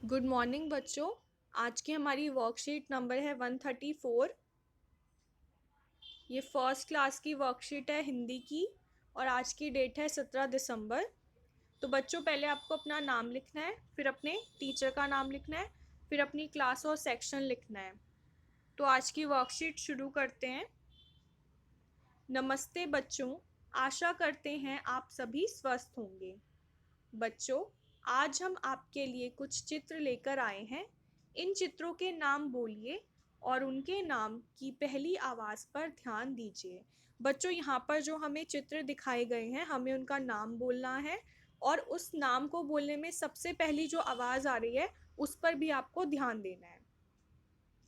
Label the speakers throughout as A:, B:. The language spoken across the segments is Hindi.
A: गुड मॉर्निंग बच्चों। आज की हमारी वर्कशीट नंबर है 134। ये फर्स्ट क्लास की वर्कशीट है हिंदी की और आज की डेट है 17 दिसंबर। तो बच्चों पहले आपको अपना नाम लिखना है, फिर अपने टीचर का नाम लिखना है, फिर अपनी क्लास और सेक्शन लिखना है। तो आज की वर्कशीट शुरू करते हैं। नमस्ते बच्चों, आशा करते हैं आप सभी स्वस्थ होंगे। बच्चों, आज हम आपके लिए कुछ चित्र लेकर आए हैं। इन चित्रों के नाम बोलिए और उनके नाम की पहली आवाज़ पर ध्यान दीजिए। बच्चों, यहाँ पर जो हमें चित्र दिखाए गए हैं, हमें उनका नाम बोलना है और उस नाम को बोलने में सबसे पहली जो आवाज़ आ रही है उस पर भी आपको ध्यान देना है।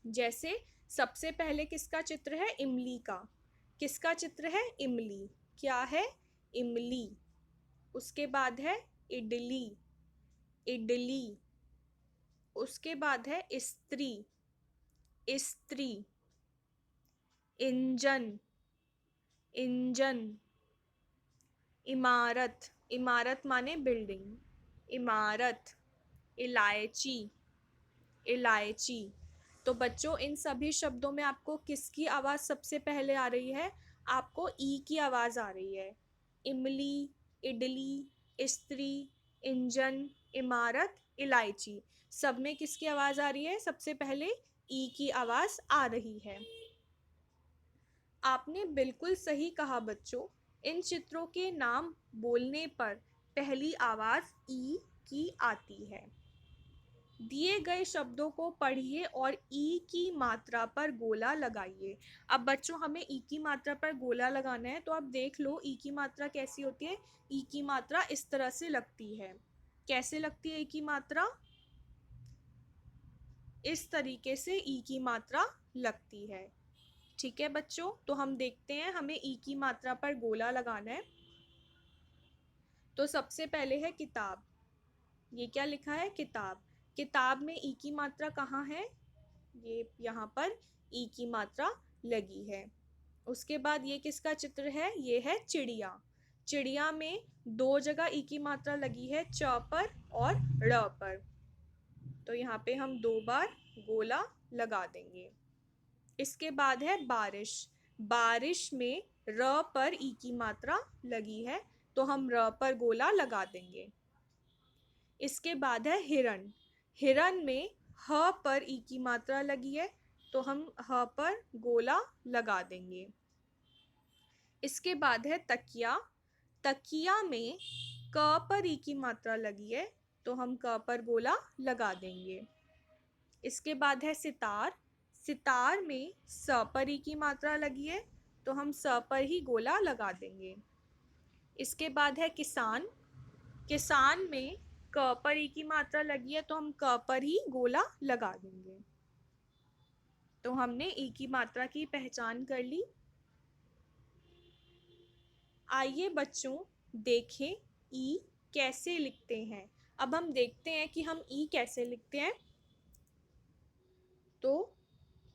A: जैसे सबसे पहले किसका चित्र है? इमली का। किसका चित्र है? इमली। क्या है? इमली। उसके बाद है इडली। इडली। उसके बाद है स्त्री। स्त्री। इंजन। इंजन। इमारत। इमारत माने बिल्डिंग। इमारत। इलायची। इलायची। तो बच्चों, इन सभी शब्दों में आपको किसकी आवाज़ सबसे पहले आ रही है? आपको ई की आवाज़ आ रही है। इमली, इडली, स्त्री, इंजन, इमारत, इलायची, सब में किसकी आवाज़ आ रही है? सबसे पहले ई की आवाज़ आ रही है। आपने बिल्कुल सही कहा बच्चों। इन चित्रों के नाम बोलने पर पहली आवाज़ ई की आती है। दिए गए शब्दों को पढ़िए और ई की मात्रा पर गोला लगाइए। अब बच्चों, हमें ई की मात्रा पर गोला लगाना है, तो आप देख लो ई की मात्रा कैसी होती है। ई की मात्रा इस तरह से लगती है। कैसे लगती है ई की मात्रा? इस तरीके से ई की मात्रा लगती है। ठीक है बच्चों, तो हम देखते हैं हमें ई की मात्रा पर गोला लगाना है। तो सबसे पहले है किताब। ये क्या लिखा है? किताब। किताब में ई की मात्रा कहाँ है? ये यहाँ पर ई की मात्रा लगी है। उसके बाद ये किसका चित्र है? ये है चिड़िया। चिड़िया में दो जगह ई की मात्रा लगी है, च पर और ड़ पर। तो यहाँ पे हम दो बार गोला लगा देंगे। इसके बाद है बारिश। बारिश में र पर ई की मात्रा लगी है, तो हम र पर गोला लगा देंगे। इसके बाद है हिरण। हिरण में ह पर ई की मात्रा लगी है, तो हम ह पर गोला लगा देंगे। इसके बाद है तकिया। तकिया में क पर ई की मात्रा लगी है, तो हम क पर गोला लगा देंगे। इसके बाद है सितार। सितार में स पर ई की मात्रा लगी है, तो हम स पर ही गोला लगा देंगे। इसके बाद है किसान। किसान में क पर ई की मात्रा लगी है, तो हम क पर ही गोला लगा देंगे। तो हमने ई की मात्रा की पहचान कर ली। आइए बच्चों, देखें ई कैसे लिखते हैं। अब हम देखते हैं कि हम ई कैसे लिखते हैं। तो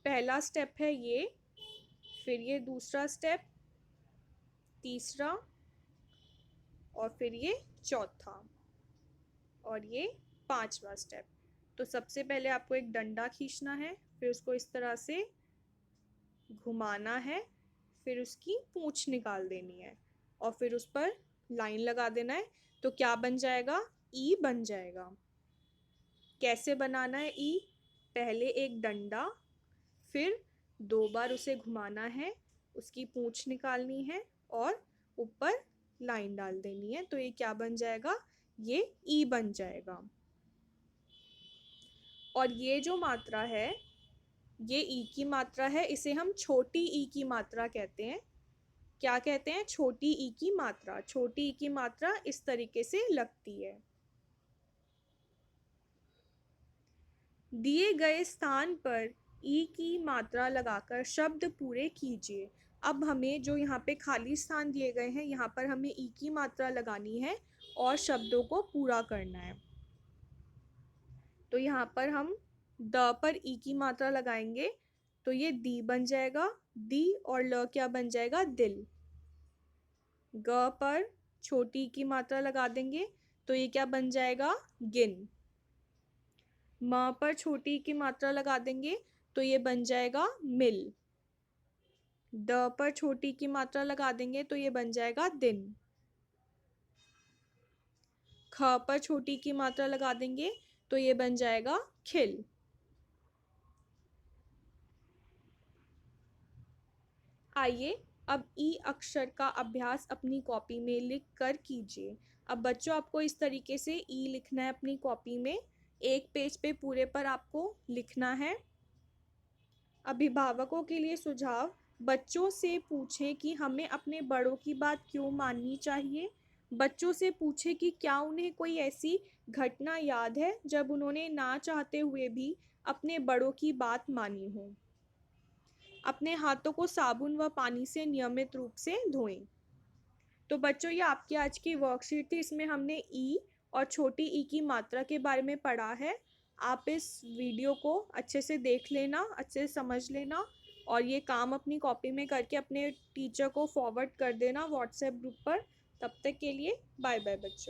A: पहला स्टेप है ये, फिर ये दूसरा स्टेप, तीसरा, और फिर ये चौथा, और ये पांचवा स्टेप। तो सबसे पहले आपको एक डंडा खींचना है, फिर उसको इस तरह से घुमाना है, फिर उसकी पूंछ निकाल देनी है और फिर उस पर लाइन लगा देना है। तो क्या बन जाएगा? ई बन जाएगा। कैसे बनाना है ई? पहले एक डंडा, फिर दो बार उसे घुमाना है, उसकी पूंछ निकालनी है और ऊपर लाइन डाल देनी है। तो ये क्या बन जाएगा? ये ई बन जाएगा। और ये जो मात्रा है, ये ई की मात्रा है, इसे हम छोटी ई की मात्रा कहते हैं। क्या कहते हैं? छोटी ई की मात्रा। छोटी ई की मात्रा इस तरीके से लगती है। दिए गए स्थान पर ई की मात्रा लगाकर शब्द पूरे कीजिए। अब हमें जो यहाँ पे खाली स्थान दिए गए हैं, यहाँ पर हमें ई की मात्रा लगानी है और शब्दों को पूरा करना है। तो यहाँ पर हम द पर ई की मात्रा लगाएंगे, तो ये दी बन जाएगा। दी और ल क्या बन जाएगा? दिल। ग पर छोटी की मात्रा लगा देंगे, तो ये क्या बन जाएगा? गिन। म पर छोटी ई की मात्रा लगा देंगे तो ये बन जाएगा मिल। ड पर छोटी की मात्रा लगा देंगे तो ये बन जाएगा दिन। ख पर छोटी की मात्रा लगा देंगे तो ये बन जाएगा खिल। आइए अब ई अक्षर का अभ्यास अपनी कॉपी में लिख कर कीजिए। अब बच्चों आपको इस तरीके से ई लिखना है अपनी कॉपी में। एक पेज पे पूरे पर आपको लिखना है। अभिभावकों के लिए सुझाव, बच्चों से पूछें कि हमें अपने बड़ों की बात क्यों माननी चाहिए। बच्चों से पूछें कि क्या उन्हें कोई ऐसी घटना याद है जब उन्होंने ना चाहते हुए भी अपने बड़ों की बात मानी हो। अपने हाथों को साबुन व पानी से नियमित रूप से धोएं। तो बच्चों ये आपकी आज की वर्कशीट थी। इसमें हमने ई और छोटी ई की मात्रा के बारे में पढ़ा है। आप इस वीडियो को अच्छे से देख लेना, अच्छे से समझ लेना और ये काम अपनी कॉपी में करके अपने टीचर को फॉरवर्ड कर देना व्हाट्सएप ग्रुप पर। तब तक के लिए बाय बाय बच्चों।